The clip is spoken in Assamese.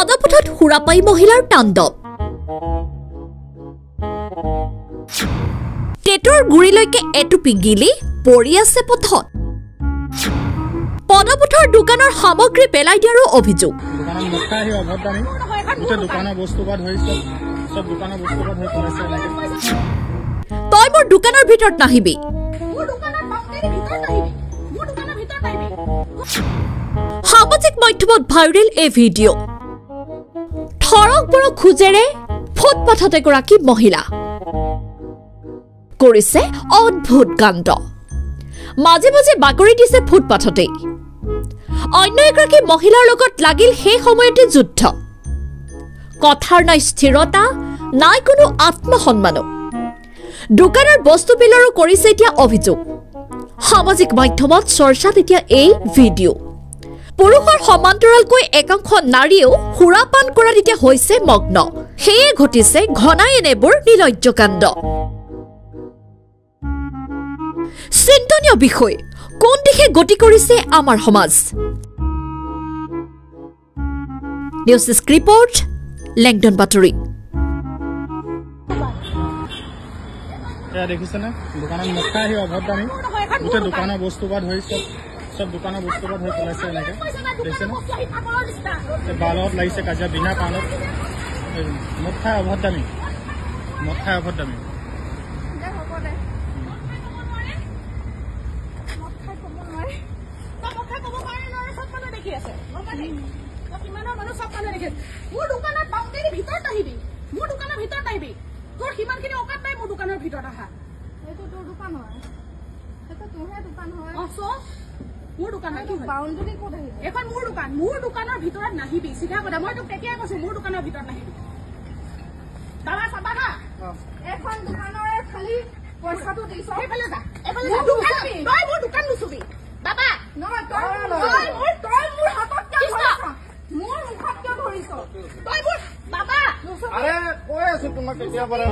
পদপথত হুৰাপাই মহিলাৰ তাণ্ডৱ টেটৰ গুৰিলৈকে এটুপি গিলি পৰি আছে পথত পদপথৰ দোকানৰ সামগ্ৰী পেলাই দিয়াৰো অভিযোগ তই মোৰ দোকানৰ ভিতৰত নাহিবি সামাজিক মাধ্যমত ভাইৰেল এই ভিডিঅ' থৰক বৰক খোজেৰে ফুটপাথত এগৰাকী মহিলা কৰিছে অদ্ভুত কাণ্ড মাজে মাজে বাগৰি দিছে ফুটপাথতেই অন্য এগৰাকী মহিলাৰ লগত লাগিল সেই সময়তে যুদ্ধ কথাৰ নাই স্থিৰতা নাই কোনো আত্মসন্মান দোকানৰ বস্তু বিলৰো কৰিছে এতিয়া অভিযোগ সামাজিক মাধ্যমত চৰ্চাত এতিয়া এই ভিডিঅ' পুৰুষৰ সমান্তৰালকৈ একাংশ নাৰীয়েও সুৰাপান কৰাত এতিয়া হৈছে মগ্ন সেয়ে ঘটিছে ঘনাই এনেবোৰ নিলজ্জ কাণ্ড চিন্তনীয় বিষয় কোন দিশে গতি কৰিছে আমাৰ সমাজ নিউজ ডেস্ক ৰিপৰ্ট লেংডন বাতৰি দেখিছেনে দোকানত মুখা আহি অভদ্ৰামী গোটেই দোকানৰ বস্তু পৰা ধৰি সব দোকানৰ বস্তু পৰা ধৰি পেলাইছে এনেকে দেখিছেনে বালত লাগিছে কাজিয়া বিনা কাৰণত মদ খাই অভদ্ৰামী তোৰ সিমানখিনি অকাত নাই মোৰ দোকানৰ ভিতৰত আহা এইটো তোৰ দোকান হয় এটা তোৰহে দোকান হয় মোৰ দোকানৰ কি বাউণ্ডাৰী ক'ত আহিব এখন মোৰ দোকানৰ ভিতৰত নাহিবি সিধা কথা মই তোক তেতিয়াই কৈছো মোৰ দোকানৰ ভিতৰত নাহিবি দাদা চাবা না এখন দোকানৰ খালি পইচাটো দিছ এইফালে যা তই মোৰ দোকান নুচুবি বাবা নহয় তই মোৰ হাতত কিয় ধৰিছ মোৰ মুখত কিয় ধৰিছ তই মোৰ বাবা আৰে কৈ আছো তোমাক কেতিয়া পাৰে